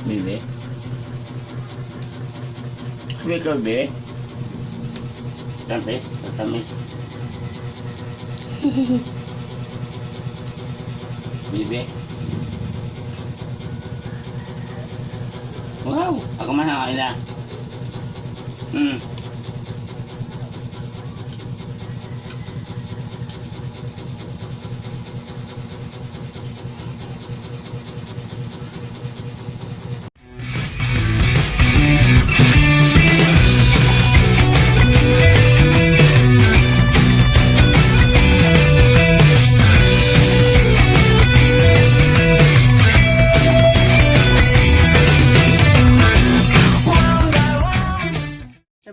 Bibi. Bibi ka, Bibi. Tamis. Tamis. Bibi. Wow! Ako man ang kanila.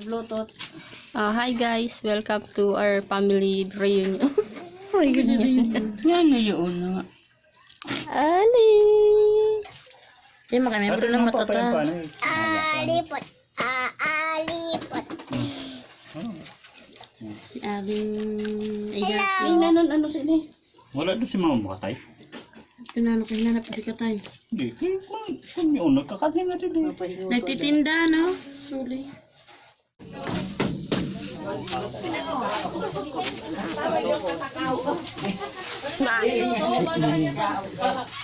Bluetooth. Hi guys, welcome to our family reunion. Reunion. Yan na yun nga. Ali! Yan makamembro ng matata. Alipot. Alipot. Si Aling... Hello. Ano sila? Wala doon si Mama Katay. Pinano kayo nanap si Katay. Hindi, kung yun, nagkakasin na din. Nagtitinda, no? Suli.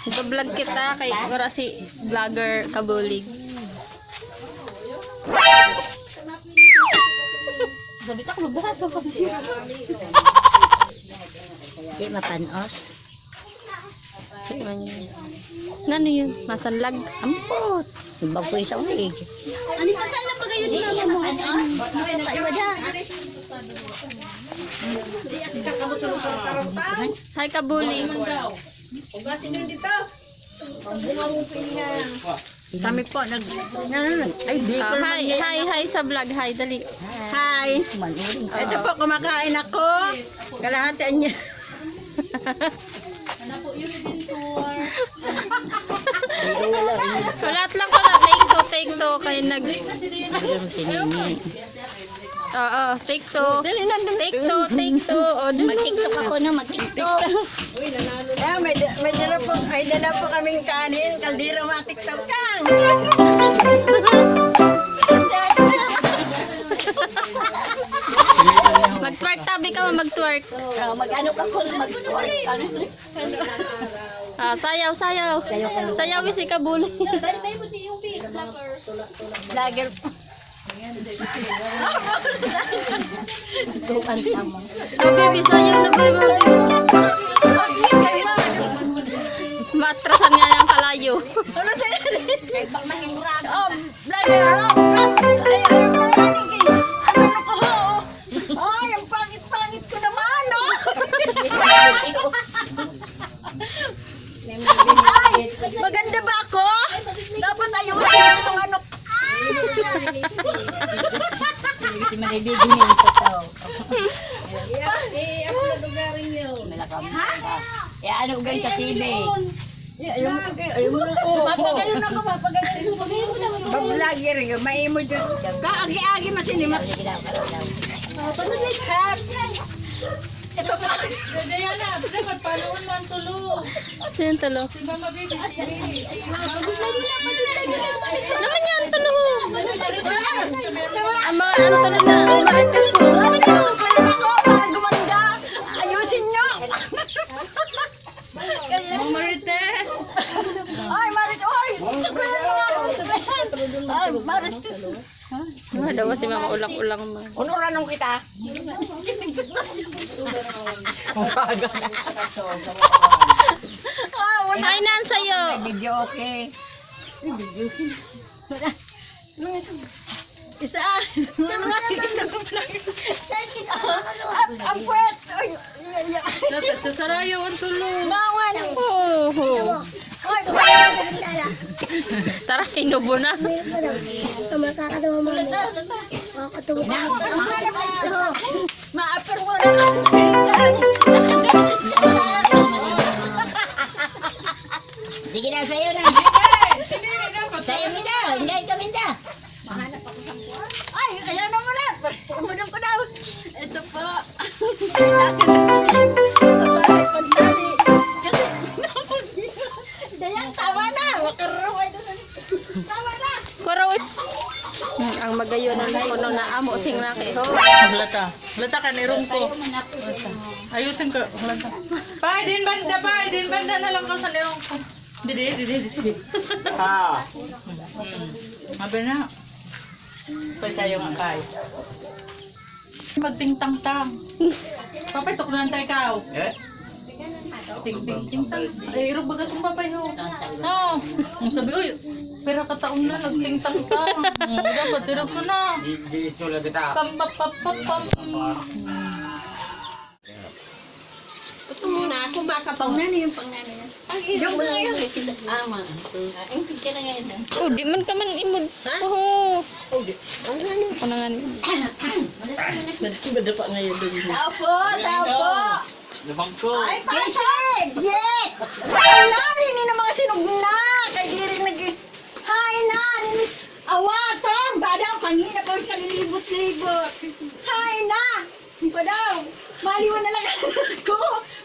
Ito-vlog kita kay ora si vlogger Kabulig. Sabi ta ko ba sa pagsiya. Di mapanos. Nano yun? Masanlag? Ampot. Ibang po isang ulig. Ano pa saan na ba kayo din mo? Hi Kabuling. Ugasin nyo dito. Kami po ay di ko Hi sa vlog. Hi, dali. Hi. Ito po kumakain ako. Kalahatian niya. Lahat lang ko na take two kayo nag Oo, take two. Take two. O, mag-tiktok ako na, mag-tiktok. May dala po kaming kanin, kaldero matiktok kang. Mag-twerk tabi ka, mag-twerk. Mag-ano ka po, mag-twerk. Sayaw. Sayaw si Kabuling. Vlogger. Baby, sayaw na baby. Matrasan nga yung kalayo. Ang pangit-pangit ko naman, no? Ay, maganda ba ako? Dapat ayusin itong ano. Hindi manibigin ko to. Ano lugarin nyo? Ano guys sa TV? Ayaw mo na ako. Mapagayon ako, mapagayon. Bablogger yun, may mo dyan. Kaagi-agi masinimat. Ito pa. Diana, dapat paluon man tulo. Sino tulo? Si Mama Baby, si Baby. Naman yan, tulo. Ama, ano tulo na? Ang marites mo. Naman yan. Para gumanda. Ayusin nyo. Marites! Ay, Marit, oy! Sabihan mo nga ako, sabihan. Ay, Marites. Ano daw si Mama ulang-ulang mo. Unuran kita. Ay, nan sa'yo. Video okay. Video okay. Isa. Ang puwet. Nagsasarayaw ang tulo. Bawan. Oh. Ay, Tara, kinubo na. ma-apper mo na. Sige na, sa'yo na. Sa'yo na. Hindi, kami na. Mahanap ako sa buwan. Ay, ayan na muna. Umunang ko daw. Ito po. Kasi, dayang tawa na. Makaruhay doon. Kuroy. Ang magayon ng kuno na amo sing laki ho. Halata. Halata ka ni room ko. Ayusin ko. Halata. Pa, din banda na lang ka sa lirong ko. Didi. Ha. Mabe na. Pwesa yung akay. Magting-tang-tang. Papay, tukulan tayo ikaw. Eh? Ting-ting-ting-tang. Ay, irog bagas yung papay ho. No. Ang sabi, uy, pero kataon na, nagting-tang-tang. Dapat, irog ko na. Di sulat kita. Pam-pam-pam-pam. Ito muna ako, baka pang nani yung pang nani. Yung mga yun. Ama. Ang picture na ngayon. Oh, di man ka man imod. Oh. Ano nga ni? Badapa ngayon doon. Tao po. Labang ko. Ay, pasig! Yet! Ay, nari, ni na mga sinugna. Kay di rin nag... Hay na, ni... Awatong! Badaw, kangina pa kalilibot-libot. Hay na! Badaw, maliwan na lang ko.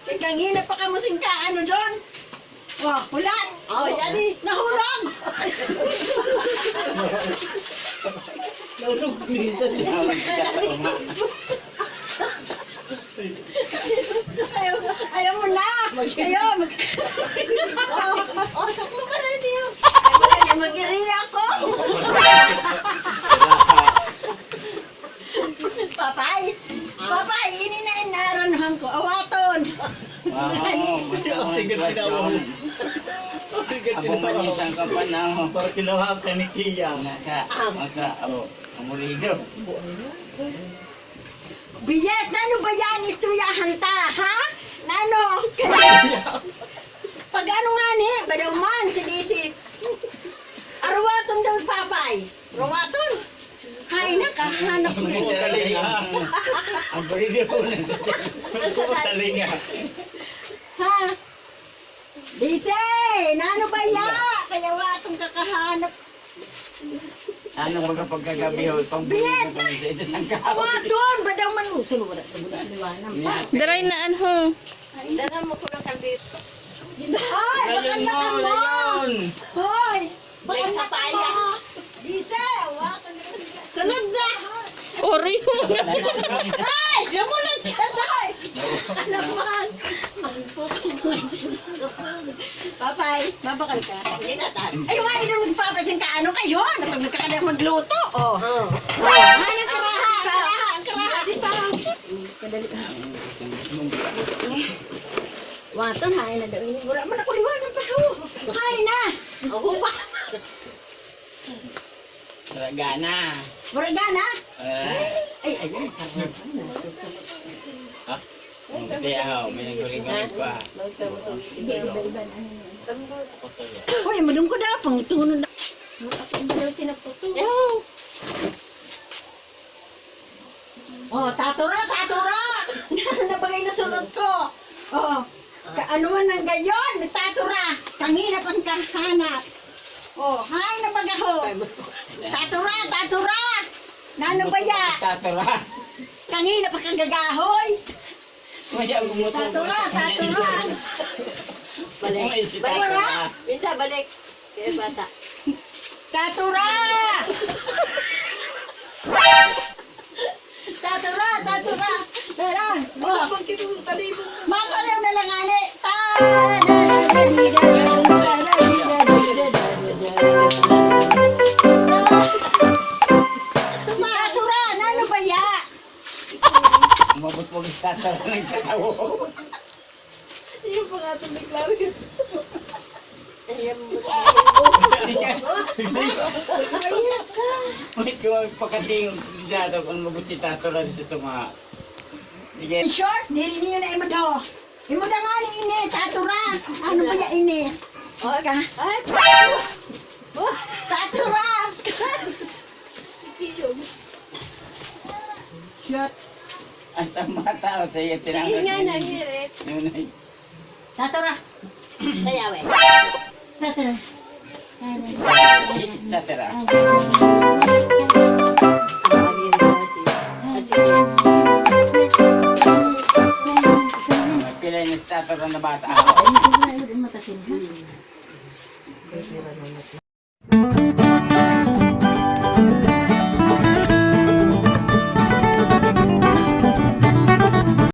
Kay kangina pa ka musing ka, ano doon? Oh, hulat! Oh, yani, nahulog! Nahulog minsan Ayaw mo na! Ayaw! Oh, saklo ka na niyo! Mag-iri ako! Papay, ini na inaranuhan ko. Awaton! Sige na daw. Abang manisang ka pa na. Para kinawa ka ni Kia. Amulido. Biyet, nano ba yan? Istoryahan ta, ha? Nano? Pag ano nga ni, badaw man, si Arwaton daw papay. Arwaton? Hay, nakahanap mo. Ang balido na sa talinga. Ha? Bise, nano ba ya? Kaya watong kakahanap. Ano mga pagkagabi ho? Biyet na! Ito saan ka? Awaton! Badaw man. Sulo ba? Liwanam pa. Daray na anho. Dala mo ko lang kaldito. Hoy! Bakalakan mo! Hoy! Bakalakan mo! Bise! Awaton! Sunod na! Ori ho. Ay! Simulan ka tayo! Alaman! Papay, babakal ka. Ay, wala nung nagpapasin ka. Ano kayo? Napag nagkakadang magluto. Oh. Ay, ang karaha. Di pa. Kadali. Waton, hain na daw. Wala man ako iwanan pa. Hain na. Ako pa. Gana. Buragana? Ay. Ha? Hindi ako, may nagulingawin pa. Hoy, madung ko daw. Pangutunod na. Ako daw sinaputo. Oh, tatura! Nabagay na sunod ko. Oh, ano man ang gayon? Tatura! Kangina pang kahanap. Oh, hay na bagaho. Tatura! Nano ba ya? Tatura. Kangina pa kang gagahoy. Maya gumutong. Tatura! Balik. Tatura. Minta balik. Kaya bata. Tatura! Tara! Oh, masalaw na lang ani. Tatura! Nano ba ya? Umabot mo yung tatura ng katawo. Yung pa nga itong declarance. May kuwag pagkating sa ito kung mabot si tatura sa ito mga. Sige. In short, dili niyo na imado. Imado nga ni ini, tatura. Ano ba ya ini? Tatura! Shot. Hasta mata o sa iyo tinanggap. Ingay na hirit. Tatura. Sayawe. Tatura. Tatura. Pila yung tatura na bata ako.